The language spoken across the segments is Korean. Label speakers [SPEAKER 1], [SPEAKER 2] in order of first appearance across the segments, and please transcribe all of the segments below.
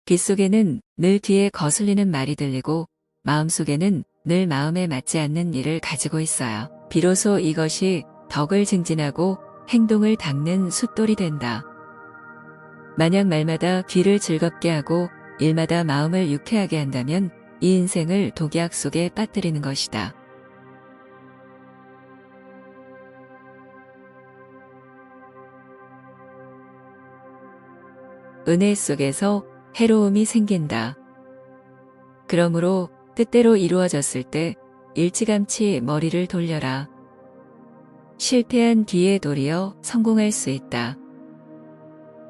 [SPEAKER 1] 귓속에는 늘 뒤에 거슬리는 말이 들리고 마음속에는 늘 마음에 맞지 않는 일을 가지고 있어요. 비로소 이것이 덕을 증진하고 행동을 닦는 숫돌이 된다. 만약 말마다 귀를 즐겁게 하고 일마다 마음을 유쾌하게 한다면 이 인생을 독약 속에 빠뜨리는 것이다. 은혜 속에서 해로움이 생긴다. 그러므로 뜻대로 이루어졌을 때 일찌감치 머리를 돌려라. 실패한 뒤에 도리어 성공할 수 있다.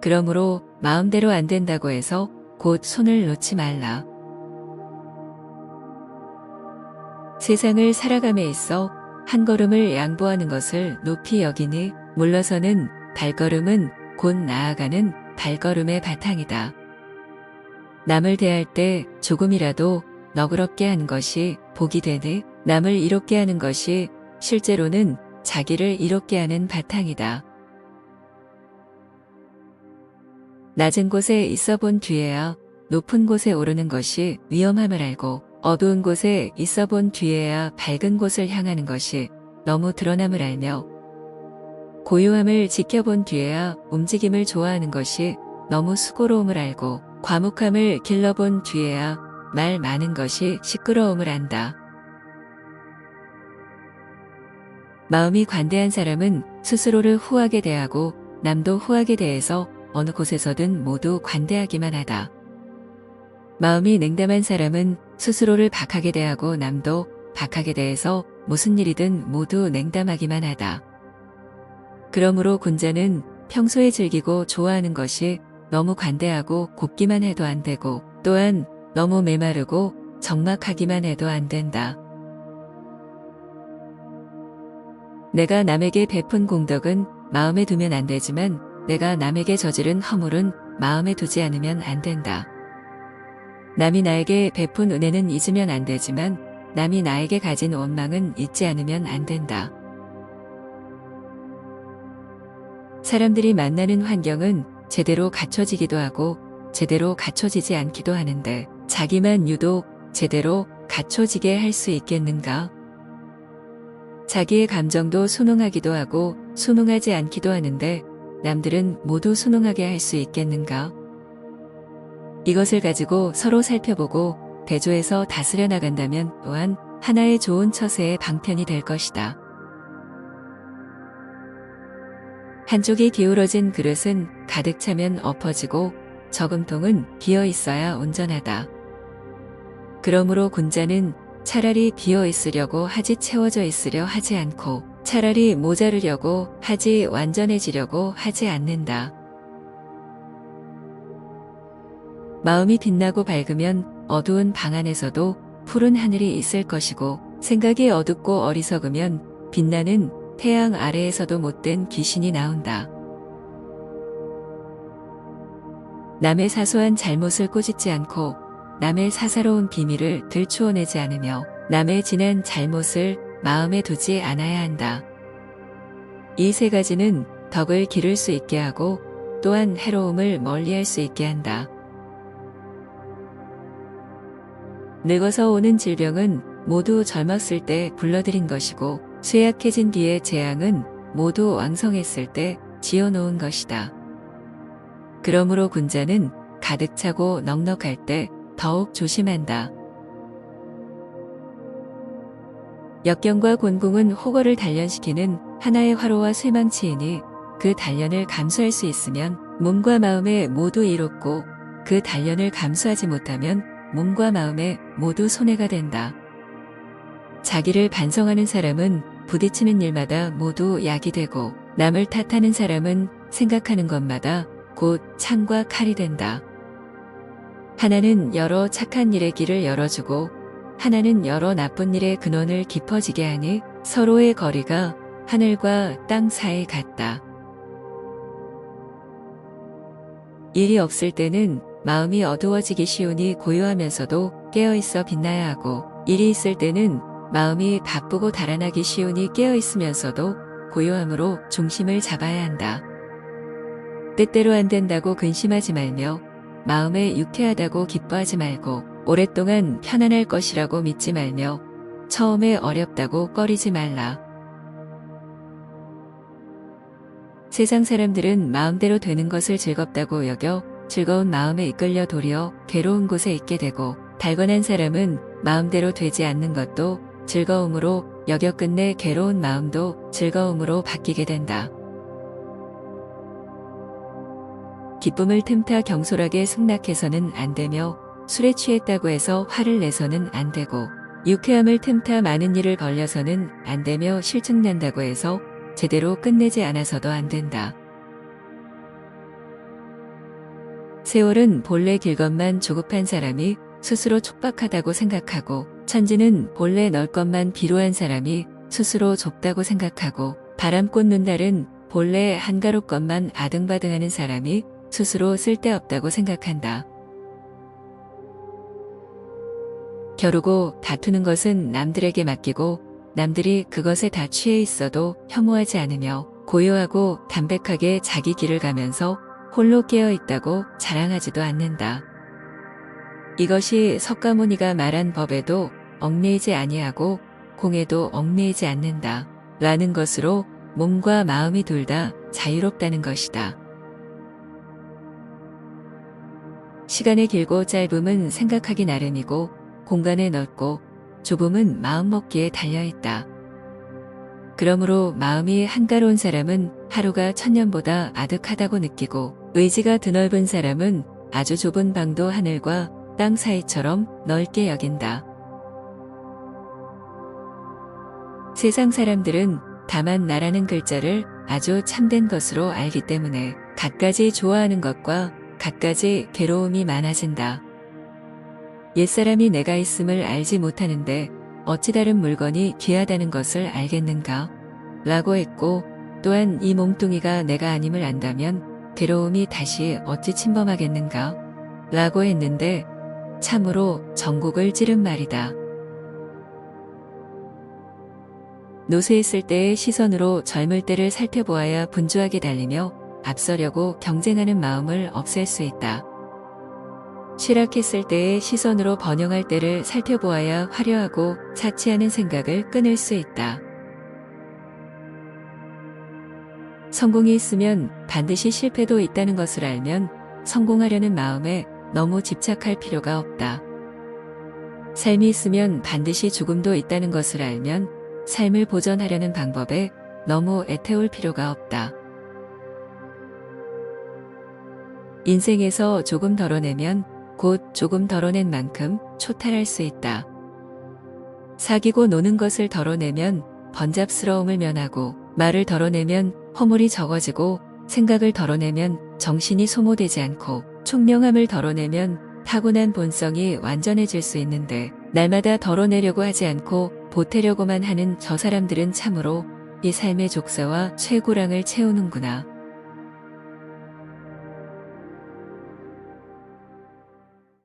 [SPEAKER 1] 그러므로 마음대로 안 된다고 해서 곧 손을 놓지 말라. 세상을 살아감에 있어 한 걸음을 양보하는 것을 높이 여기니 물러서는 발걸음은 곧 나아가는 발걸음의 바탕이다. 남을 대할 때 조금이라도 너그럽게 하는 것이 복이 되니 남을 이롭게 하는 것이 실제로는 자기를 이롭게 하는 바탕이다. 낮은 곳에 있어 본 뒤에야 높은 곳에 오르는 것이 위험함을 알고 어두운 곳에 있어 본 뒤에야 밝은 곳을 향하는 것이 너무 드러남을 알며 고요함을 지켜본 뒤에야 움직임을 좋아하는 것이 너무 수고로움을 알고 과묵함을 길러본 뒤에야 말 많은 것이 시끄러움을 안다. 마음이 관대한 사람은 스스로를 후하게 대하고 남도 후하게 대해서 어느 곳에서든 모두 관대하기만 하다. 마음이 냉담한 사람은 스스로를 박하게 대하고 남도 박하게 대해서 무슨 일이든 모두 냉담하기만 하다. 그러므로 군자는 평소에 즐기고 좋아하는 것이 너무 관대하고 곱기만 해도 안 되고 또한 너무 메마르고 적막하기만 해도 안 된다. 내가 남에게 베푼 공덕은 마음에 두면 안 되지만 내가 남에게 저지른 허물은 마음에 두지 않으면 안 된다. 남이 나에게 베푼 은혜는 잊으면 안 되지만 남이 나에게 가진 원망은 잊지 않으면 안 된다. 사람들이 만나는 환경은 제대로 갖춰지기도 하고 제대로 갖춰지지 않기도 하는데 자기만 유독 제대로 갖춰지게 할 수 있겠는가? 자기의 감정도 순응하기도 하고 순응하지 않기도 하는데 남들은 모두 순응하게 할 수 있겠는가? 이것을 가지고 서로 살펴보고 대조해서 다스려 나간다면 또한 하나의 좋은 처세의 방편이 될 것이다. 한쪽이 기울어진 그릇은 가득 차면 엎어지고 저금통은 비어 있어야 온전하다. 그러므로 군자는 차라리 비어 있으려고 하지 채워져 있으려 하지 않고 차라리 모자르려고 하지 완전해지려고 하지 않는다. 마음이 빛나고 밝으면 어두운 방 안에서도 푸른 하늘이 있을 것이고 생각이 어둡고 어리석으면 빛나는 태양 아래에서도 못된 귀신이 나온다. 남의 사소한 잘못을 꾸짖지 않고 남의 사사로운 비밀을 들추어내지 않으며 남의 지난 잘못을 마음에 두지 않아야 한다. 이 세 가지는 덕을 기를 수 있게 하고 또한 해로움을 멀리할 수 있게 한다. 늙어서 오는 질병은 모두 젊었을 때 불러들인 것이고 쇠약해진 뒤의 재앙은 모두 왕성했을 때 지어놓은 것이다. 그러므로 군자는 가득 차고 넉넉할 때 더욱 조심한다. 역경과 곤궁은 호거를 단련시키는 하나의 화로와 쇠망치이니 그 단련을 감수할 수 있으면 몸과 마음에 모두 이롭고 그 단련을 감수하지 못하면 몸과 마음에 모두 손해가 된다. 자기를 반성하는 사람은 부딪히는 일마다 모두 약이 되고 남을 탓하는 사람은 생각하는 것마다 곧 창과 칼이 된다. 하나는 여러 착한 일의 길을 열어주고 하나는 여러 나쁜 일의 근원을 깊어지게 하니 서로의 거리가 하늘과 땅 사이 같다. 일이 없을 때는 마음이 어두워지기 쉬우니 고요하면서도 깨어있어 빛나야 하고 일이 있을 때는 마음이 바쁘고 달아나기 쉬우니 깨어있으면서도 고요함으로 중심을 잡아야 한다. 뜻대로 안 된다고 근심하지 말며 마음에 유쾌하다고 기뻐하지 말고 오랫동안 편안할 것이라고 믿지 말며 처음에 어렵다고 꺼리지 말라. 세상 사람들은 마음대로 되는 것을 즐겁다고 여겨 즐거운 마음에 이끌려 도리어 괴로운 곳에 있게 되고, 달관한 사람은 마음대로 되지 않는 것도 즐거움으로 여겨 끝내 괴로운 마음도 즐거움으로 바뀌게 된다. 기쁨을 틈타 경솔하게 승낙해서는 안 되며, 술에 취했다고 해서 화를 내서는 안 되고, 유쾌함을 틈타 많은 일을 벌려서는 안 되며 실증난다고 해서 제대로 끝내지 않아서도 안 된다. 세월은 본래 길 것만 조급한 사람이 스스로 촉박하다고 생각하고, 천지는 본래 넓 것만 비루한 사람이 스스로 좁다고 생각하고, 바람 꽂는 달은 본래 한가롭 것만 아등바등하는 사람이 스스로 쓸데없다고 생각한다. 겨루고 다투는 것은 남들에게 맡기고, 남들이 그것에 다 취해 있어도 혐오하지 않으며 고요하고 담백하게 자기 길을 가면서 홀로 깨어 있다고 자랑하지도 않는다. 이것이 석가모니가 말한 법에도 얽매이지 아니하고 공에도 얽매이지 않는다 라는 것으로 몸과 마음이 둘 다 자유롭다는 것이다. 시간의 길고 짧음은 생각하기 나름이고, 공간의 넓고 좁음은 마음먹기에 달려있다. 그러므로 마음이 한가로운 사람은 하루가 천년보다 아득하다고 느끼고, 의지가 드넓은 사람은 아주 좁은 방도 하늘과 땅 사이처럼 넓게 여긴다. 세상 사람들은 다만 나라는 글자를 아주 참된 것으로 알기 때문에 갖가지 좋아하는 것과 갖가지 괴로움이 많아진다. 옛사람이 내가 있음을 알지 못하는데 어찌 다른 물건이 귀하다는 것을 알겠는가? 라고 했고, 또한 이 몸뚱이가 내가 아님을 안다면 괴로움이 다시 어찌 침범하겠는가? 라고 했는데 참으로 전국을 찌른 말이다. 노쇠했을 때의 시선으로 젊을 때를 살펴보아야 분주하게 달리며 앞서려고 경쟁하는 마음을 없앨 수 있다. 실학했을 때의 시선으로 번영할 때를 살펴보아야 화려하고 자취하는 생각을 끊을 수 있다. 성공이 있으면 반드시 실패도 있다는 것을 알면 성공하려는 마음에 너무 집착할 필요가 없다. 삶이 있으면 반드시 죽음도 있다는 것을 알면 삶을 보존하려는 방법에 너무 애태울 필요가 없다. 인생에서 조금 덜어내면 곧 조금 덜어낸 만큼 초탈할 수 있다. 사귀고 노는 것을 덜어내면 번잡스러움을 면하고, 말을 덜어내면 허물이 적어지고, 생각을 덜어내면 정신이 소모되지 않고, 총명함을 덜어내면 타고난 본성이 완전해질 수 있는데, 날마다 덜어내려고 하지 않고 보태려고만 하는 저 사람들은 참으로 이 삶의 족쇄와 쇠고랑을 채우는구나.